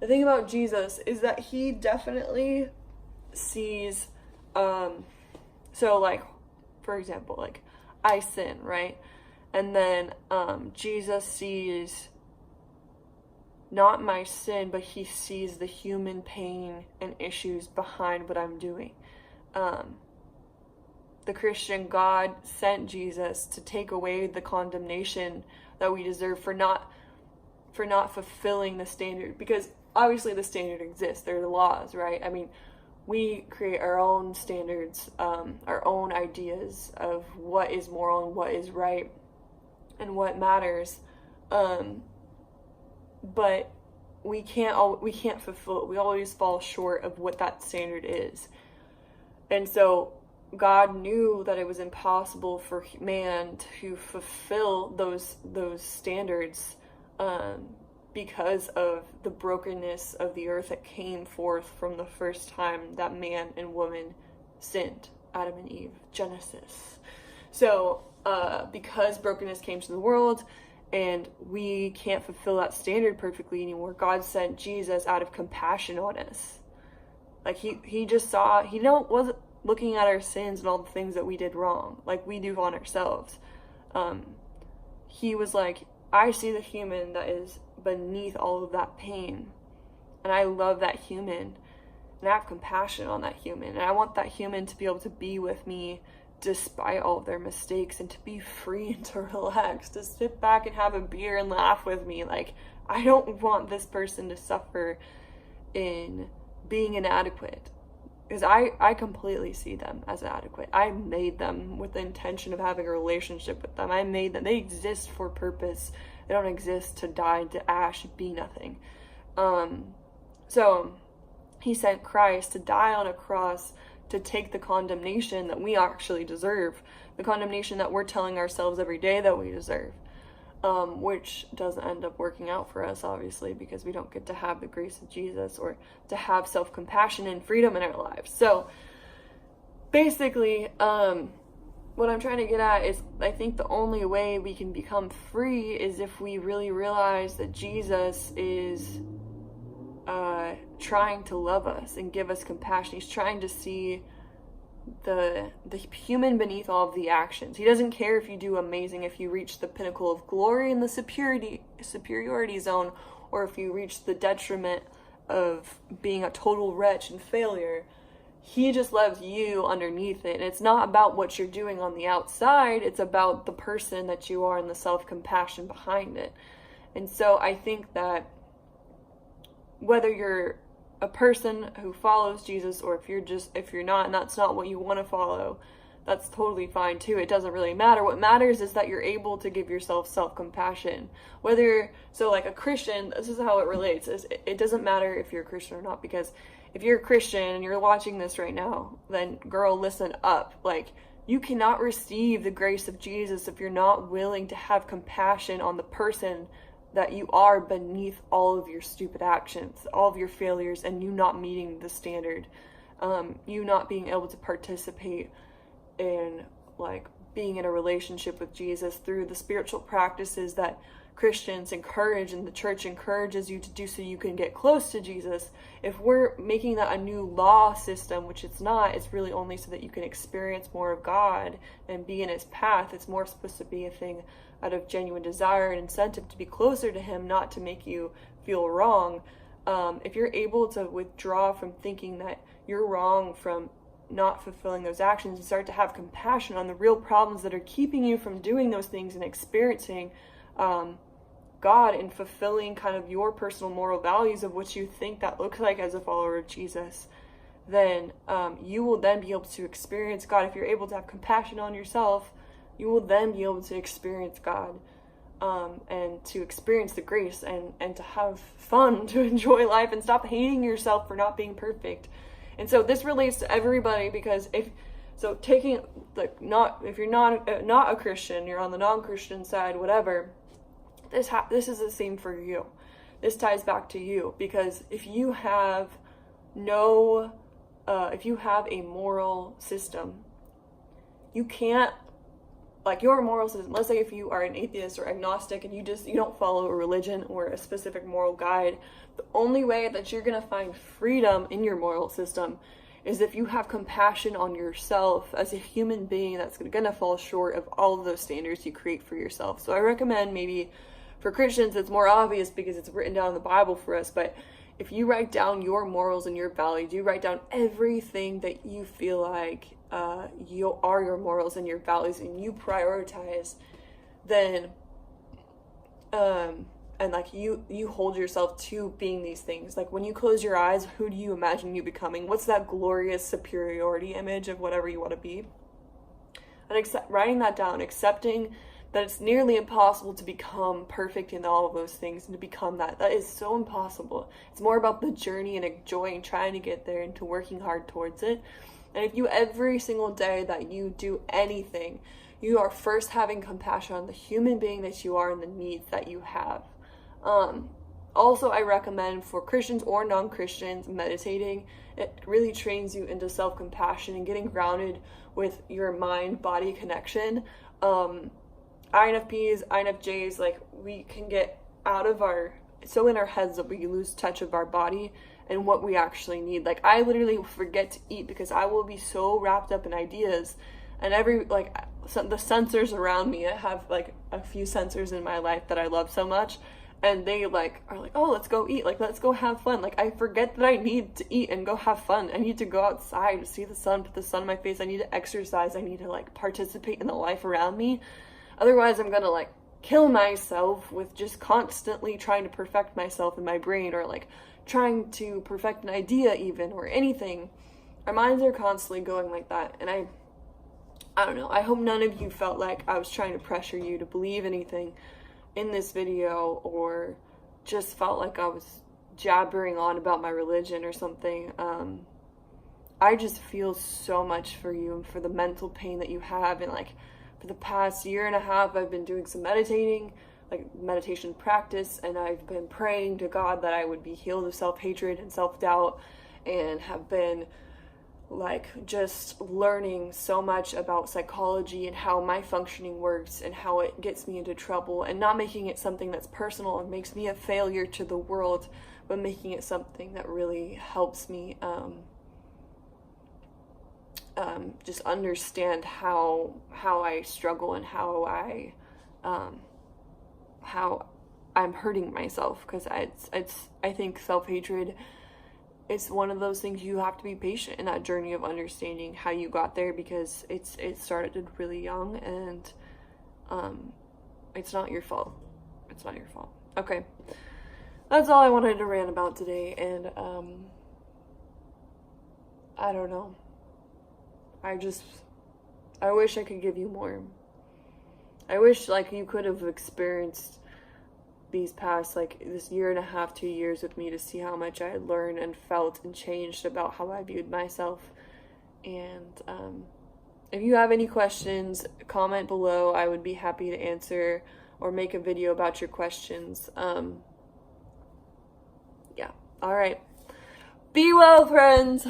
the thing about Jesus is that he definitely sees, so like, for example, like, I sin, right? And then Jesus sees not my sin, but he sees the human pain and issues behind what I'm doing. The Christian God sent Jesus to take away the condemnation that we deserve for not fulfilling the standard, because obviously the standard exists. There are the laws, right? I mean, we create our own standards, our own ideas of what is moral and what is right and what matters, but we can't fulfill it. We always fall short of what that standard is. And so God knew that it was impossible for man to fulfill those standards, because of the brokenness of the earth that came forth from the first time that man and woman sinned, Adam and Eve, Genesis. So because brokenness came to the world and we can't fulfill that standard perfectly anymore, God sent Jesus out of compassion on us. Like he just saw, he wasn't looking at our sins and all the things that we did wrong like we do on ourselves. He was like, I see the human that is beneath all of that pain, and I love that human, and I have compassion on that human, and I want that human to be able to be with me despite all of their mistakes, and to be free and to relax, to sit back and have a beer and laugh with me. Like, I don't want this person to suffer in being inadequate, because I completely see them as inadequate. I made them with the intention of having a relationship with them. I made them. They exist for purpose. They don't exist to die to ash, be nothing. So he sent Christ to die on a cross to take the condemnation that we actually deserve, the condemnation that we're telling ourselves every day that we deserve, which doesn't end up working out for us, obviously, because we don't get to have the grace of Jesus or to have self-compassion and freedom in our lives. So basically, what I'm trying to get at is, I think the only way we can become free is if we really realize that Jesus is trying to love us and give us compassion. He's trying to see the human beneath all of the actions. He doesn't care if you do amazing, if you reach the pinnacle of glory in the superiority zone, or if you reach the detriment of being a total wretch and failure. He just loves you underneath it. And it's not about what you're doing on the outside. It's about the person that you are and the self-compassion behind it. And so I think that whether you're a person who follows Jesus, or if you're not, and that's not what you want to follow, that's totally fine too. It doesn't really matter. What matters is that you're able to give yourself self-compassion. So like a Christian, this is how it relates. It doesn't matter if you're a Christian or not, because if you're a Christian and you're watching this right now, then girl, listen up. Like, you cannot receive the grace of Jesus if you're not willing to have compassion on the person that you are beneath all of your stupid actions, all of your failures, and you not meeting the standard, you not being able to participate in like being in a relationship with Jesus through the spiritual practices that Christians encourage and the church encourages you to do so you can get close to Jesus. If we're making that a new law system, which it's not, it's really only so that you can experience more of God and be in his path. It's more supposed to be a thing out of genuine desire and incentive to be closer to him, not to make you feel wrong. If you're able to withdraw from thinking that you're wrong from not fulfilling those actions and start to have compassion on the real problems that are keeping you from doing those things and experiencing God and fulfilling kind of your personal moral values of what you think that looks like as a follower of Jesus, then you will then be able to experience God. If you're able to have compassion on yourself, you will then be able to experience God, and to experience the grace and to have fun, to enjoy life and stop hating yourself for not being perfect. And so this relates to everybody, because if you're not a Christian, you're on the non-Christian side, whatever, this is the same for you. This ties back to you, because if you have a moral system, you can't like your moral system, let's say if you are an atheist or agnostic and you don't follow a religion or a specific moral guide, the only way that you're going to find freedom in your moral system is if you have compassion on yourself as a human being that's going to fall short of all of those standards you create for yourself. So I recommend, maybe for Christians it's more obvious because it's written down in the Bible for us, but if you write down your morals and your values, you write down everything that you feel like you are your morals and your values, and you prioritize, then and like you hold yourself to being these things. Like when you close your eyes, who do you imagine you becoming? What's that glorious superiority image of whatever you want to be? And writing that down, accepting that it's nearly impossible to become perfect in all of those things and to become that is so impossible. It's more about the journey and enjoying trying to get there and to working hard towards it. And if you, every single day that you do anything, you are first having compassion on the human being that you are and the needs that you have. Also, I recommend for Christians or non-Christians, meditating. It really trains you into self-compassion and getting grounded with your mind-body connection. INFPs, INFJs, like we can get out of so in our heads that we lose touch of our body and what we actually need. Like I literally forget to eat because I will be so wrapped up in ideas, and the sensors around me, I have like a few sensors in my life that I love so much, and they are like, oh, let's go eat, like let's go have fun. Like I forget that I need to eat and go have fun. I need to go outside to see the sun, put the sun in my face. I need to exercise. I need to like participate in the life around me. Otherwise I'm gonna like kill myself with just constantly trying to perfect myself in my brain, or like trying to perfect an idea even, or anything. Our minds are constantly going like that. And I don't know, I hope none of you felt like I was trying to pressure you to believe anything in this video, or just felt like I was jabbering on about my religion or something. I just feel so much for you and for the mental pain that you have. And like for the past year and a half, I've been doing some meditating, like meditation practice, and I've been praying to God that I would be healed of self-hatred and self-doubt, and have been like just learning so much about psychology and how my functioning works and how it gets me into trouble, and not making it something that's personal and makes me a failure to the world, but making it something that really helps me just understand how I struggle and how I'm hurting myself. Because I think self-hatred, it's one of those things you have to be patient in that journey of understanding how you got there, because it started really young, and it's not your fault. It's not your fault. Okay, that's all I wanted to rant about today. And I don't know, I wish I could give you more. I wish like you could have experienced these past, like this year and a half, 2 years with me, to see how much I had learned and felt and changed about how I viewed myself. And if you have any questions, comment below. I would be happy to answer or make a video about your questions. Yeah. All right. Be well, friends.